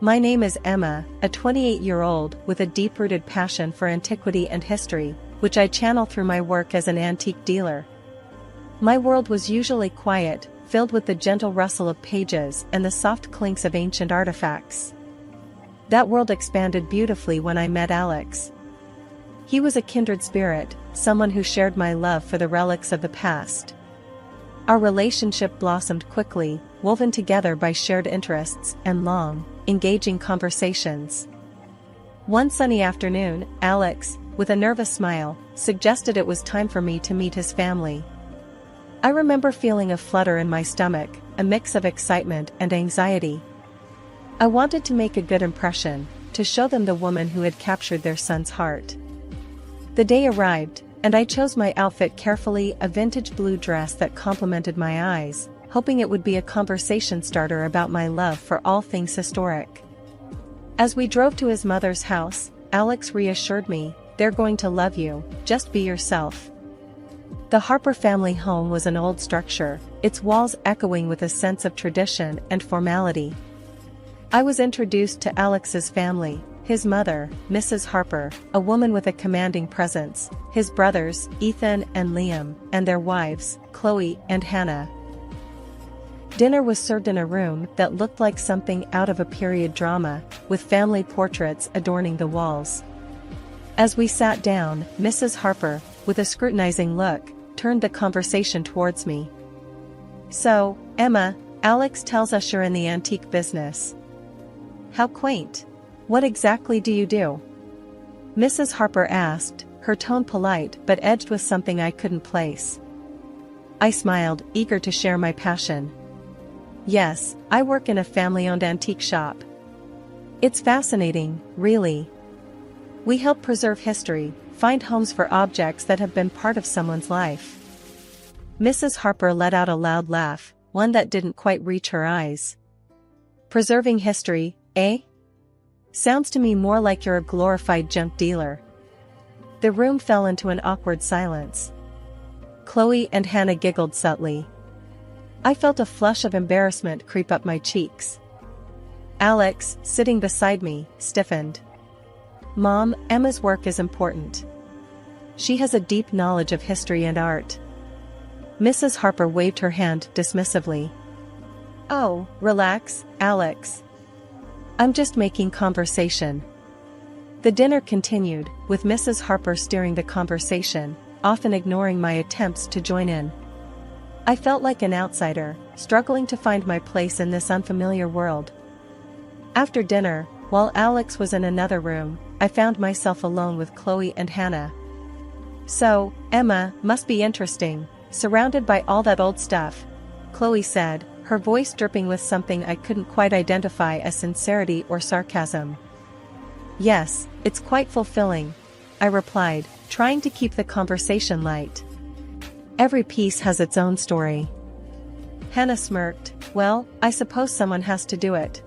My name is Emma, a 28-year-old with a deep-rooted passion for antiquity and history, which I channel through my work as an antique dealer. My world was usually quiet, filled with the gentle rustle of pages and the soft clinks of ancient artifacts. That world expanded beautifully when I met Alex. He was a kindred spirit, someone who shared my love for the relics of the past. Our relationship blossomed quickly, woven together by shared interests and long, engaging conversations. One sunny afternoon, Alex, with a nervous smile, suggested it was time for me to meet his family. I remember feeling a flutter in my stomach, a mix of excitement and anxiety. I wanted to make a good impression, to show them the woman who had captured their son's heart. The day arrived, and I chose my outfit carefully, a vintage blue dress that complemented my eyes, hoping it would be a conversation starter about my love for all things historic. As we drove to his mother's house, Alex reassured me, "They're going to love you, just be yourself." The Harper family home was an old structure, its walls echoing with a sense of tradition and formality. I was introduced to Alex's family, his mother, Mrs. Harper, a woman with a commanding presence, his brothers, Ethan and Liam, and their wives, Chloe and Hannah. Dinner was served in a room that looked like something out of a period drama, with family portraits adorning the walls. As we sat down, Mrs. Harper, with a scrutinizing look, turned the conversation towards me. "So, Emma, Alex tells us you're in the antique business. How quaint. What exactly do you do?" Mrs. Harper asked, her tone polite but edged with something I couldn't place. I smiled, eager to share my passion. "Yes, I work in a family-owned antique shop. It's fascinating, really. We help preserve history, find homes for objects that have been part of someone's life." Mrs. Harper let out a loud laugh, one that didn't quite reach her eyes. "Preserving history, eh? Sounds to me more like you're a glorified junk dealer." The room fell into an awkward silence. Chloe and Hannah giggled subtly. I felt a flush of embarrassment creep up my cheeks. Alex, sitting beside me, stiffened. "Mom, Emma's work is important. She has a deep knowledge of history and art." Mrs. Harper waved her hand dismissively. "Oh, relax, Alex. I'm just making conversation." The dinner continued, with Mrs. Harper steering the conversation, often ignoring my attempts to join in. I felt like an outsider, struggling to find my place in this unfamiliar world. After dinner, while Alex was in another room, I found myself alone with Chloe and Hannah. "So, Emma, must be interesting, surrounded by all that old stuff," Chloe said, her voice dripping with something I couldn't quite identify as sincerity or sarcasm. "Yes, it's quite fulfilling," I replied, trying to keep the conversation light. "Every piece has its own story." Hannah smirked. "Well, I suppose someone has to do it.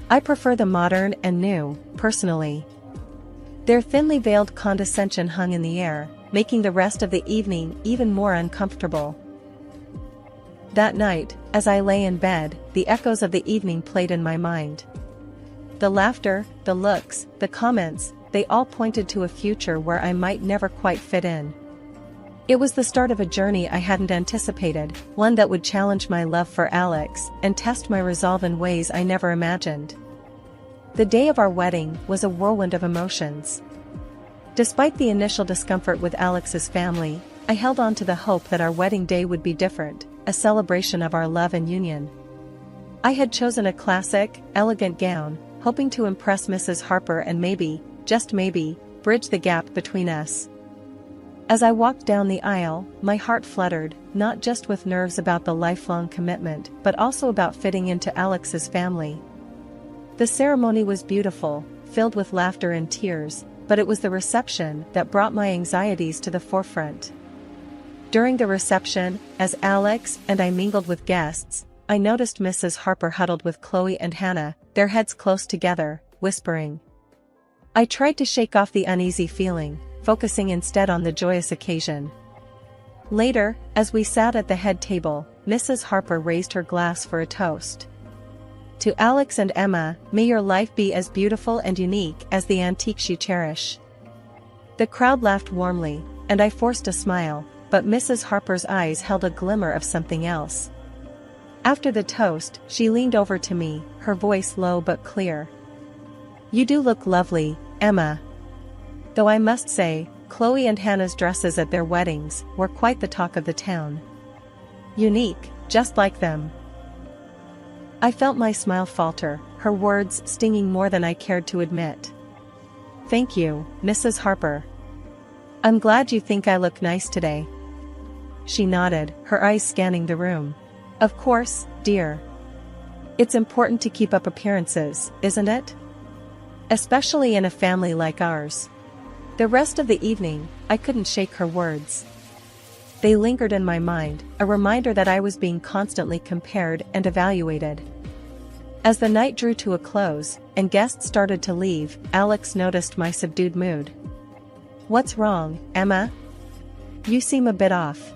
I prefer the modern and new, personally." Their thinly veiled condescension hung in the air, making the rest of the evening even more uncomfortable. That night, as I lay in bed, the echoes of the evening played in my mind. The laughter, the looks, the comments, they all pointed to a future where I might never quite fit in. It was the start of a journey I hadn't anticipated, one that would challenge my love for Alex and test my resolve in ways I never imagined. The day of our wedding was a whirlwind of emotions. Despite the initial discomfort with Alex's family, I held on to the hope that our wedding day would be different, a celebration of our love and union. I had chosen a classic, elegant gown, hoping to impress Mrs. Harper and maybe, just maybe, bridge the gap between us. As I walked down the aisle, my heart fluttered, not just with nerves about the lifelong commitment but also about fitting into Alex's family. The ceremony was beautiful, filled with laughter and tears, but it was the reception that brought my anxieties to the forefront. During the reception, as Alex and I mingled with guests, I noticed Mrs. Harper huddled with Chloe and Hannah, their heads close together, whispering. I tried to shake off the uneasy feeling, focusing instead on the joyous occasion. Later, as we sat at the head table, Mrs. Harper raised her glass for a toast. To Alex and Emma, may your life be as beautiful and unique as the antiques you cherish. The crowd laughed warmly, and I forced a smile, but Mrs. Harper's eyes held a glimmer of something else. After the toast, she leaned over to me, her voice low but clear. "You do look lovely, Emma. Though I must say, Chloe and Hannah's dresses at their weddings were quite the talk of the town. Unique, just like them." I felt my smile falter, her words stinging more than I cared to admit. "Thank you, Mrs. Harper. I'm glad you think I look nice today." She nodded, her eyes scanning the room. "Of course, dear. It's important to keep up appearances, isn't it? Especially in a family like ours." The rest of the evening, I couldn't shake her words. They lingered in my mind, a reminder that I was being constantly compared and evaluated. As the night drew to a close, and guests started to leave, Alex noticed my subdued mood. "What's wrong, Emma? You seem a bit off."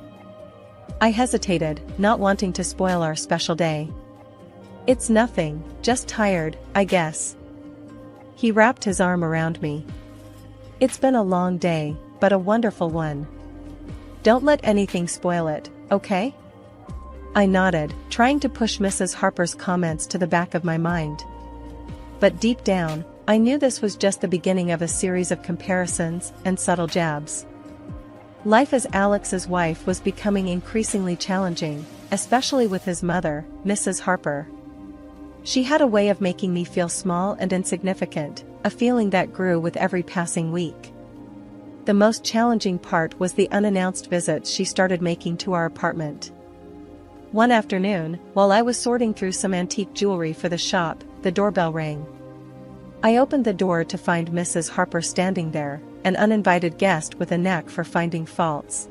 I hesitated, not wanting to spoil our special day. "It's nothing, just tired, I guess." He wrapped his arm around me. "It's been a long day, but a wonderful one. Don't let anything spoil it, okay?" I nodded, trying to push Mrs. Harper's comments to the back of my mind. But deep down, I knew this was just the beginning of a series of comparisons and subtle jabs. Life as Alex's wife was becoming increasingly challenging, especially with his mother, Mrs. Harper. She had a way of making me feel small and insignificant, a feeling that grew with every passing week. The most challenging part was the unannounced visits she started making to our apartment. One afternoon, while I was sorting through some antique jewelry for the shop, the doorbell rang. I opened the door to find Mrs. Harper standing there, an uninvited guest with a knack for finding faults.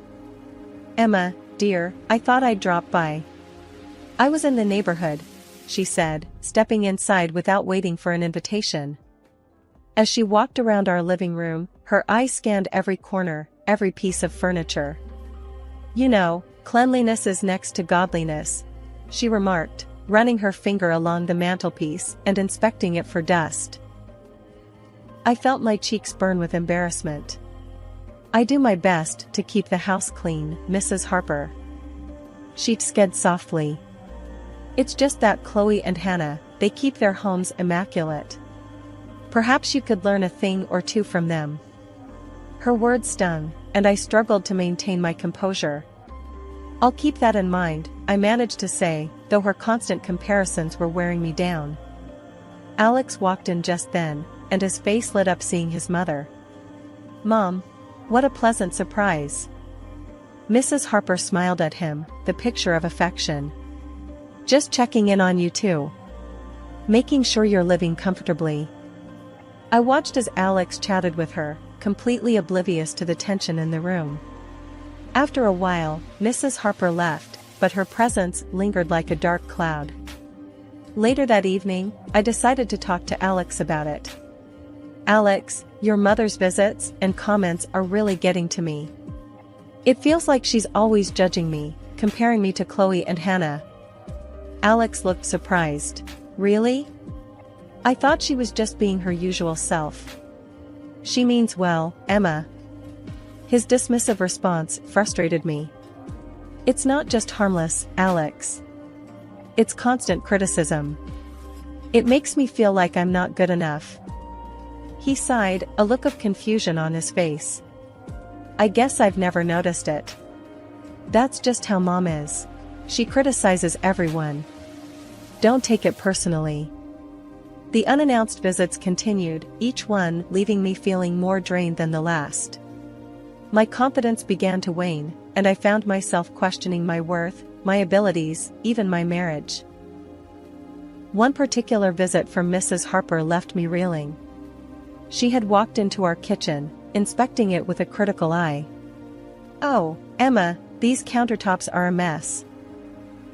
"Emma, dear, I thought I'd drop by. I was in the neighborhood," she said, stepping inside without waiting for an invitation. As she walked around our living room, her eyes scanned every corner, every piece of furniture. "You know, cleanliness is next to godliness," she remarked, running her finger along the mantelpiece and inspecting it for dust. I felt my cheeks burn with embarrassment. "I do my best to keep the house clean, Mrs. Harper," she said softly. "It's just that Chloe and Hannah, they keep their homes immaculate. Perhaps you could learn a thing or two from them." Her words stung, and I struggled to maintain my composure. "I'll keep that in mind," I managed to say, though her constant comparisons were wearing me down. Alex walked in just then, and his face lit up seeing his mother. "Mom, what a pleasant surprise." Mrs. Harper smiled at him, the picture of affection. "Just checking in on you too. Making sure you're living comfortably." I watched as Alex chatted with her, completely oblivious to the tension in the room. After a while, Mrs. Harper left, but her presence lingered like a dark cloud. Later that evening, I decided to talk to Alex about it. "Alex, your mother's visits and comments are really getting to me. It feels like she's always judging me, comparing me to Chloe and Hannah." Alex looked surprised. "Really? I thought she was just being her usual self." "She means well, Emma." His dismissive response frustrated me. "It's not just harmless, Alex. It's constant criticism. It makes me feel like I'm not good enough." He sighed, a look of confusion on his face. "I guess I've never noticed it. That's just how Mom is. She criticizes everyone. Don't take it personally." The unannounced visits continued, each one leaving me feeling more drained than the last. My confidence began to wane, and I found myself questioning my worth, my abilities, even my marriage. One particular visit from Mrs. Harper left me reeling. She had walked into our kitchen, inspecting it with a critical eye. "Oh, Emma, these countertops are a mess.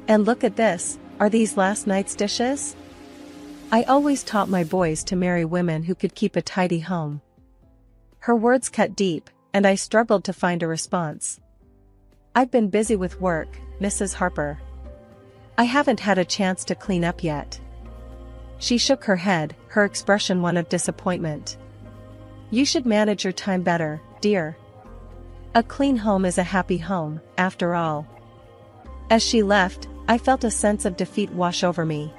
And look at this, are these last night's dishes?" I always taught my boys to marry women who could keep a tidy home. Her words cut deep, and I struggled to find a response. "I've been busy with work, Mrs. Harper. I haven't had a chance to clean up yet." She shook her head, her expression one of disappointment. You should manage your time better, dear. A clean home is a happy home, after all. As she left, I felt a sense of defeat wash over me.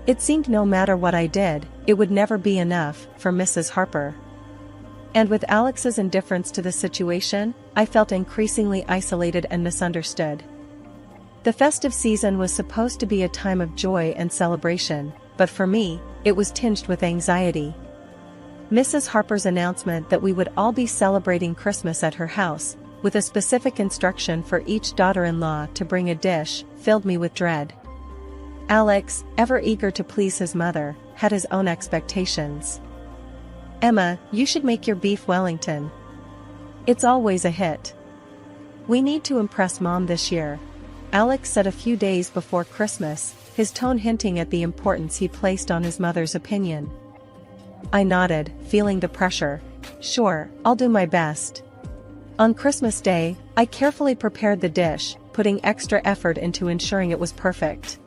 It seemed no matter what I did, it would never be enough for Mrs. Harper. And with Alex's indifference to the situation, I felt increasingly isolated and misunderstood. The festive season was supposed to be a time of joy and celebration, but for me, it was tinged with anxiety. Mrs. Harper's announcement that we would all be celebrating Christmas at her house, with a specific instruction for each daughter-in-law to bring a dish, filled me with dread. Alex, ever eager to please his mother, had his own expectations. Emma, you should make your beef Wellington. It's always a hit. We need to impress Mom this year, Alex said a few days before Christmas, his tone hinting at the importance he placed on his mother's opinion. I nodded, feeling the pressure. Sure, I'll do my best. On Christmas Day, I carefully prepared the dish, putting extra effort into ensuring it was perfect.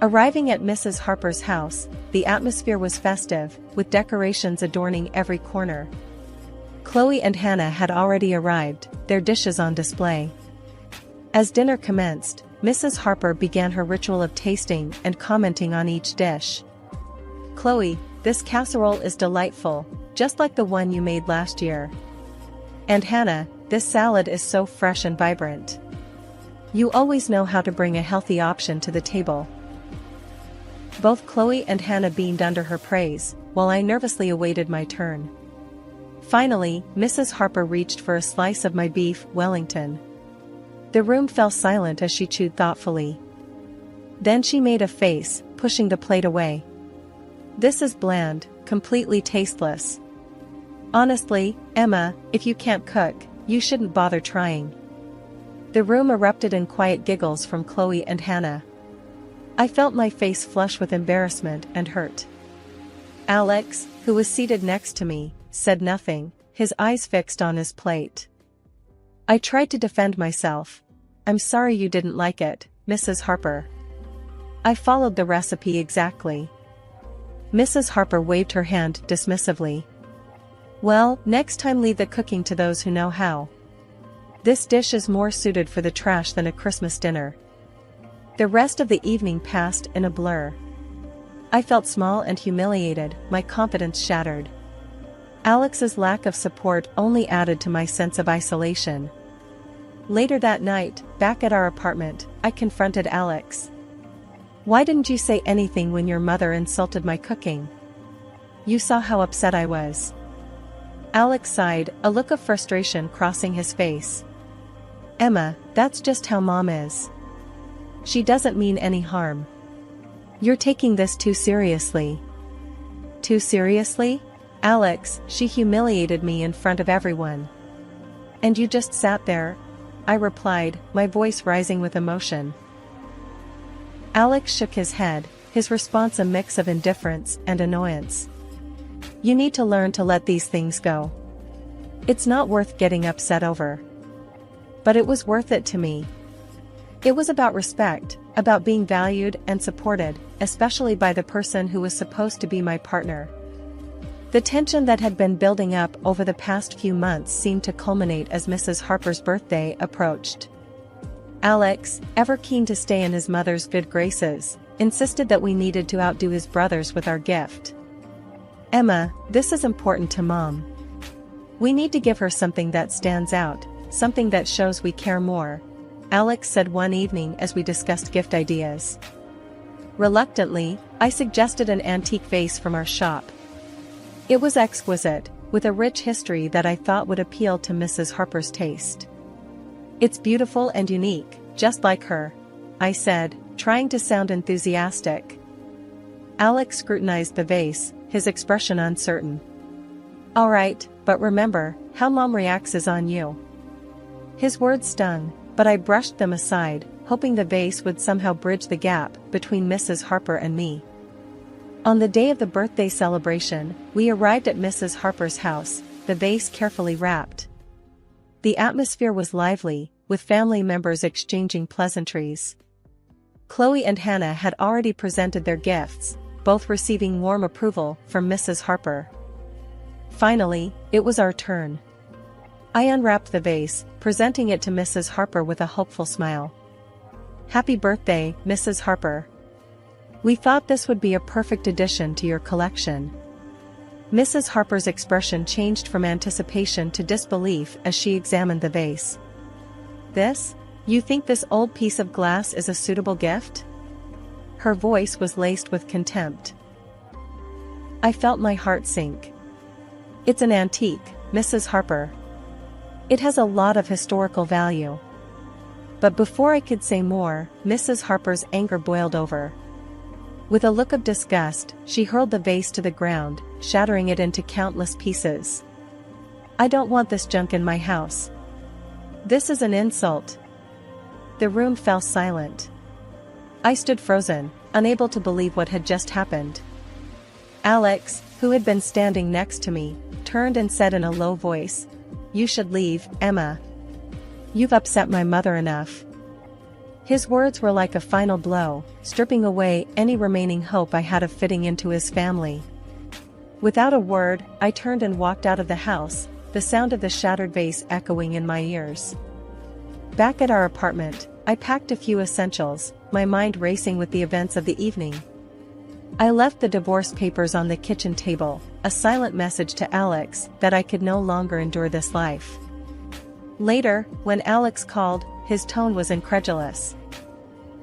Arriving at Mrs. Harper's house, the atmosphere was festive, with decorations adorning every corner. Chloe and Hannah had already arrived, their dishes on display. As dinner commenced, Mrs. Harper began her ritual of tasting and commenting on each dish. Chloe, this casserole is delightful, just like the one you made last year. And Hannah, this salad is so fresh and vibrant. You always know how to bring a healthy option to the table. Both Chloe and Hannah beamed under her praise, while I nervously awaited my turn. Finally, Mrs. Harper reached for a slice of my beef Wellington. The room fell silent as she chewed thoughtfully. Then she made a face, pushing the plate away. This is bland, completely tasteless. Honestly, Emma, if you can't cook, you shouldn't bother trying. The room erupted in quiet giggles from Chloe and Hannah. I felt my face flush with embarrassment and hurt. Alex, who was seated next to me, said nothing, his eyes fixed on his plate. I tried to defend myself. I'm sorry you didn't like it, Mrs. Harper. I followed the recipe exactly. Mrs. Harper waved her hand dismissively. Well, next time leave the cooking to those who know how. This dish is more suited for the trash than a Christmas dinner. The rest of the evening passed in a blur. I felt small and humiliated, my confidence shattered. Alex's lack of support only added to my sense of isolation. Later that night, back at our apartment, I confronted Alex. Why didn't you say anything when your mother insulted my cooking? You saw how upset I was. Alex sighed, a look of frustration crossing his face. Emma, that's just how Mom is. She doesn't mean any harm. You're taking this too seriously. Too seriously? Alex, she humiliated me in front of everyone. And you just sat there? I replied, my voice rising with emotion. Alex shook his head, his response a mix of indifference and annoyance. You need to learn to let these things go. It's not worth getting upset over. But it was worth it to me. It was about respect, about being valued and supported, especially by the person who was supposed to be my partner. The tension that had been building up over the past few months seemed to culminate as Mrs. Harper's birthday approached. Alex, ever keen to stay in his mother's good graces, insisted that we needed to outdo his brothers with our gift. Emma, this is important to Mom. We need to give her something that stands out, something that shows we care more, Alex said one evening as we discussed gift ideas. Reluctantly, I suggested an antique vase from our shop. It was exquisite, with a rich history that I thought would appeal to Mrs. Harper's taste. It's beautiful and unique, just like her, I said, trying to sound enthusiastic. Alex scrutinized the vase, his expression uncertain. All right, but remember, how Mom reacts is on you. His words stung, but I brushed them aside, hoping the vase would somehow bridge the gap between Mrs. Harper and me. On the day of the birthday celebration, we arrived at Mrs. Harper's house, the vase carefully wrapped. The atmosphere was lively, with family members exchanging pleasantries. Chloe and Hannah had already presented their gifts, both receiving warm approval from Mrs. Harper. Finally, it was our turn. I unwrapped the vase, presenting it to Mrs. Harper with a hopeful smile. "Happy birthday, Mrs. Harper. We thought this would be a perfect addition to your collection." Mrs. Harper's expression changed from anticipation to disbelief as she examined the vase. "This? You think this old piece of glass is a suitable gift?" Her voice was laced with contempt. I felt my heart sink. "It's an antique, Mrs. Harper. It has a lot of historical value." But before I could say more, Mrs. Harper's anger boiled over. With a look of disgust, she hurled the vase to the ground, shattering it into countless pieces. "I don't want this junk in my house. This is an insult." The room fell silent. I stood frozen, unable to believe what had just happened. Alex, who had been standing next to me, turned and said in a low voice, "You should leave, Emma. You've upset my mother enough." His words were like a final blow, stripping away any remaining hope I had of fitting into his family. Without a word, I turned and walked out of the house, the sound of the shattered vase echoing in my ears. Back at our apartment, I packed a few essentials, my mind racing with the events of the evening. I left the divorce papers on the kitchen table, a silent message to Alex that I could no longer endure this life. Later, when Alex called, his tone was incredulous.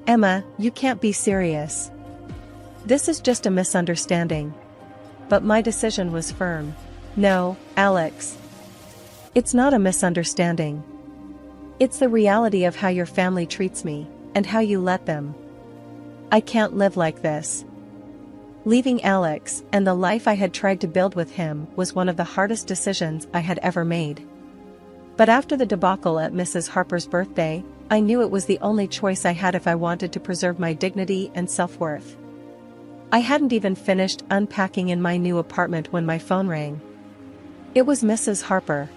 "Emma, you can't be serious. This is just a misunderstanding." But my decision was firm. "No, Alex. It's not a misunderstanding. It's the reality of how your family treats me, and how you let them. I can't live like this." Leaving Alex, and the life I had tried to build with him, was one of the hardest decisions I had ever made. But after the debacle at Mrs. Harper's birthday, I knew it was the only choice I had if I wanted to preserve my dignity and self-worth. I hadn't even finished unpacking in my new apartment when my phone rang. It was Mrs. Harper.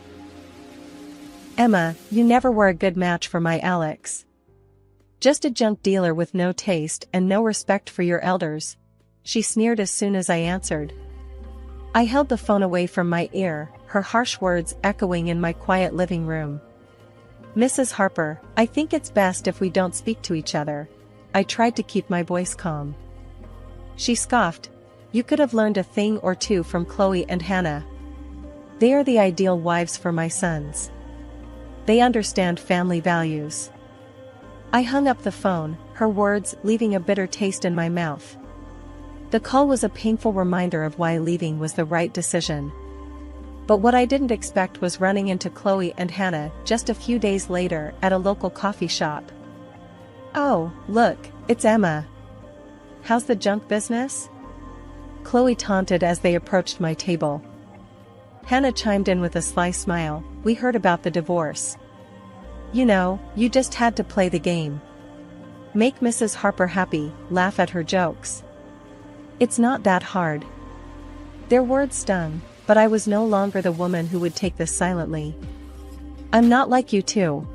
"Emma, you never were a good match for my Alex. Just a junk dealer with no taste and no respect for your elders," she sneered as soon as I answered. I held the phone away from my ear, her harsh words echoing in my quiet living room. "Mrs. Harper, I think it's best if we don't speak to each other." I tried to keep my voice calm. She scoffed. "You could have learned a thing or two from Chloe and Hannah. They are the ideal wives for my sons. They understand family values." I hung up the phone, her words leaving a bitter taste in my mouth. The call was a painful reminder of why leaving was the right decision. But what I didn't expect was running into Chloe and Hannah just a few days later at a local coffee shop. "Oh, look, it's Emma. How's the junk business?" Chloe taunted as they approached my table. Hannah chimed in with a sly smile. "We heard about the divorce. You know, you just had to play the game. Make Mrs. Harper happy, laugh at her jokes. It's not that hard." Their words stung, but I was no longer the woman who would take this silently. "I'm not like you two.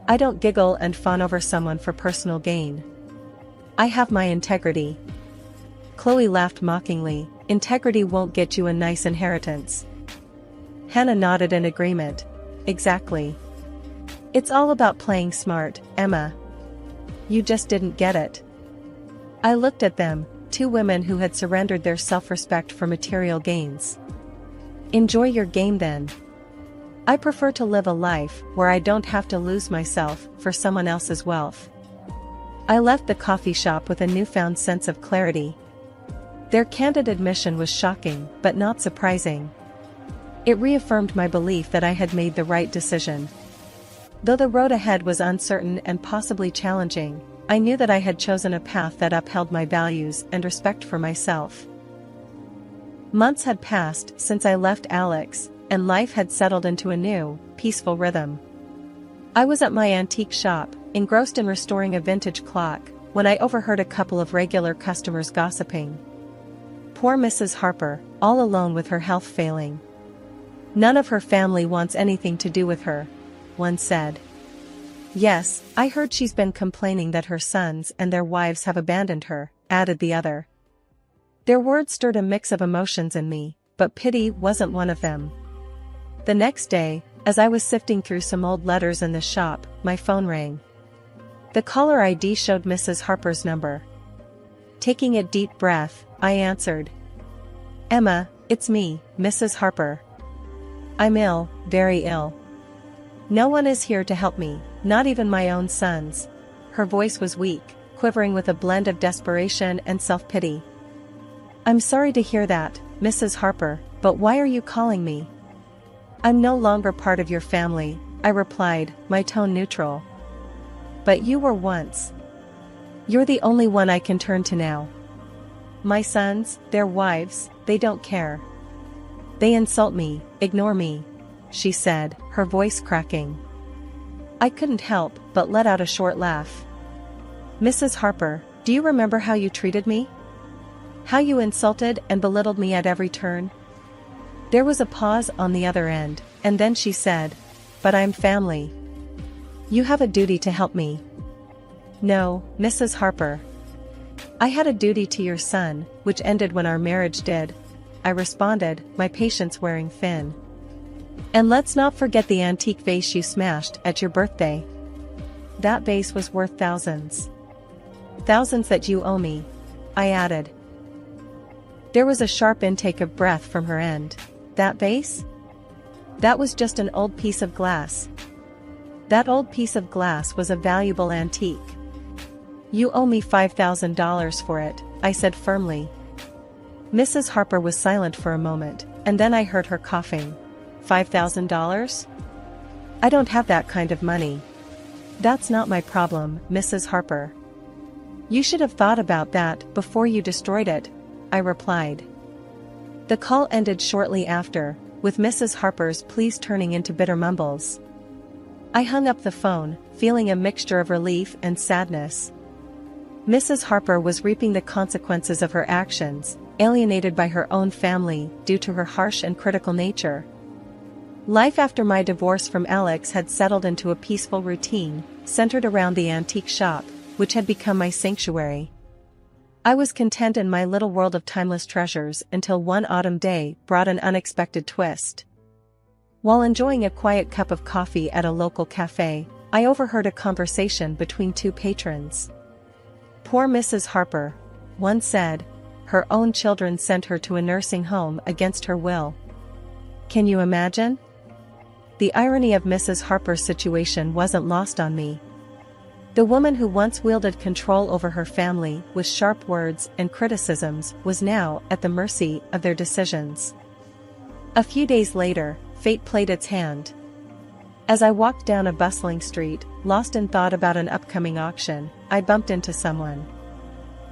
I don't giggle and fawn over someone for personal gain. I have my integrity." Chloe laughed mockingly. "Integrity won't get you a nice inheritance." Hannah nodded in agreement. "Exactly. It's all about playing smart, Emma. You just didn't get it." I looked at them, two women who had surrendered their self-respect for material gains. "Enjoy your game then. I prefer to live a life where I don't have to lose myself for someone else's wealth." I left the coffee shop with a newfound sense of clarity. Their candid admission was shocking, but not surprising. It reaffirmed my belief that I had made the right decision. Though the road ahead was uncertain and possibly challenging, I knew that I had chosen a path that upheld my values and respect for myself. Months had passed since I left Alex, and life had settled into a new, peaceful rhythm. I was at my antique shop, engrossed in restoring a vintage clock, when I overheard a couple of regular customers gossiping. Poor Mrs. Harper, all alone with her health failing. "None of her family wants anything to do with her," one said. "Yes, I heard she's been complaining that her sons and their wives have abandoned her," added the other. Their words stirred a mix of emotions in me, but pity wasn't one of them. The next day, as I was sifting through some old letters in the shop, my phone rang. The caller ID showed Mrs. Harper's number. Taking a deep breath, I answered. "Emma, it's me, Mrs. Harper. I'm ill, very ill. No one is here to help me, not even my own sons." Her voice was weak, quivering with a blend of desperation and self-pity. "I'm sorry to hear that, Mrs. Harper, but why are you calling me?" "I'm no longer part of your family," I replied, my tone neutral. "But you were once. You're the only one I can turn to now. My sons, their wives, they don't care. They insult me, ignore me," she said, her voice cracking. I couldn't help but let out a short laugh. "Mrs. Harper, do you remember how you treated me? How you insulted and belittled me at every turn?" There was a pause on the other end, and then she said, "But I'm family. You have a duty to help me." "No, Mrs. Harper. I had a duty to your son, which ended when our marriage did," I responded, my patience wearing thin. "And let's not forget the antique vase you smashed at your birthday. That vase was worth thousands. Thousands that you owe me," I added. There was a sharp intake of breath from her end. "That vase? That was just an old piece of glass." "That old piece of glass was a valuable antique. You owe me $5,000 for it," I said firmly. Mrs. Harper was silent for a moment, and then I heard her coughing. $5,000? I don't have that kind of money. That's not my problem, Mrs. Harper. You should have thought about that before you destroyed it, I replied. The call ended shortly after, with Mrs. Harper's pleas turning into bitter mumbles. I hung up the phone, feeling a mixture of relief and sadness. Mrs. Harper was reaping the consequences of her actions, alienated by her own family due to her harsh and critical nature. Life after my divorce from Alex had settled into a peaceful routine, centered around the antique shop, which had become my sanctuary. I was content in my little world of timeless treasures until one autumn day brought an unexpected twist. While enjoying a quiet cup of coffee at a local cafe, I overheard a conversation between two patrons. "Poor Mrs. Harper," one said. "Her own children sent her to a nursing home against her will. Can you imagine?" The irony of Mrs. Harper's situation wasn't lost on me. The woman who once wielded control over her family with sharp words and criticisms was now at the mercy of their decisions. A few days later, fate played its hand. As I walked down a bustling street, lost in thought about an upcoming auction, I bumped into someone.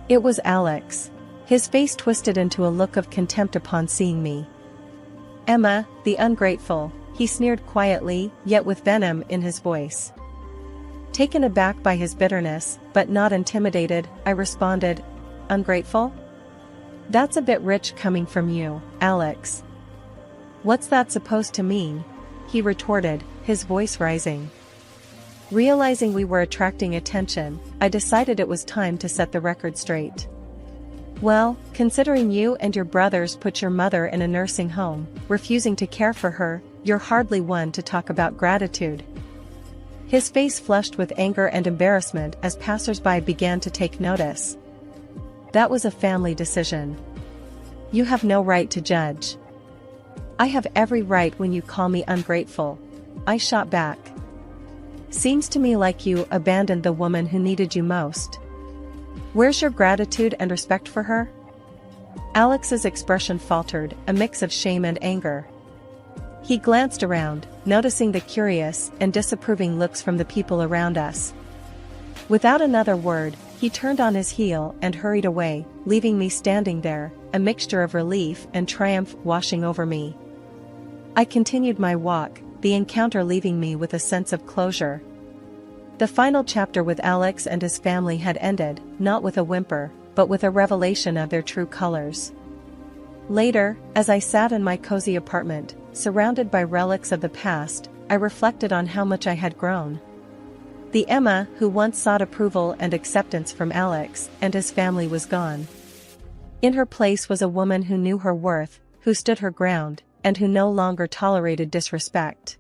It was Alex. His face twisted into a look of contempt upon seeing me. "Emma, the ungrateful," he sneered quietly, yet with venom in his voice. Taken aback by his bitterness, but not intimidated, I responded, "Ungrateful? That's a bit rich coming from you, Alex." "What's that supposed to mean?" he retorted, his voice rising. Realizing we were attracting attention, I decided it was time to set the record straight. "Well, considering you and your brothers put your mother in a nursing home, refusing to care for her, you're hardly one to talk about gratitude." His face flushed with anger and embarrassment as passers-by began to take notice. "That was a family decision. You have no right to judge." "I have every right when you call me ungrateful," I shot back. "Seems to me like you abandoned the woman who needed you most. Where's your gratitude and respect for her?" Alex's expression faltered, a mix of shame and anger. He glanced around, noticing the curious and disapproving looks from the people around us. Without another word, he turned on his heel and hurried away, leaving me standing there, a mixture of relief and triumph washing over me. I continued my walk, the encounter leaving me with a sense of closure. The final chapter with Alex and his family had ended, not with a whimper, but with a revelation of their true colors. Later, as I sat in my cozy apartment, surrounded by relics of the past, I reflected on how much I had grown. The Emma who once sought approval and acceptance from Alex and his family was gone. In her place was a woman who knew her worth, who stood her ground, and who no longer tolerated disrespect.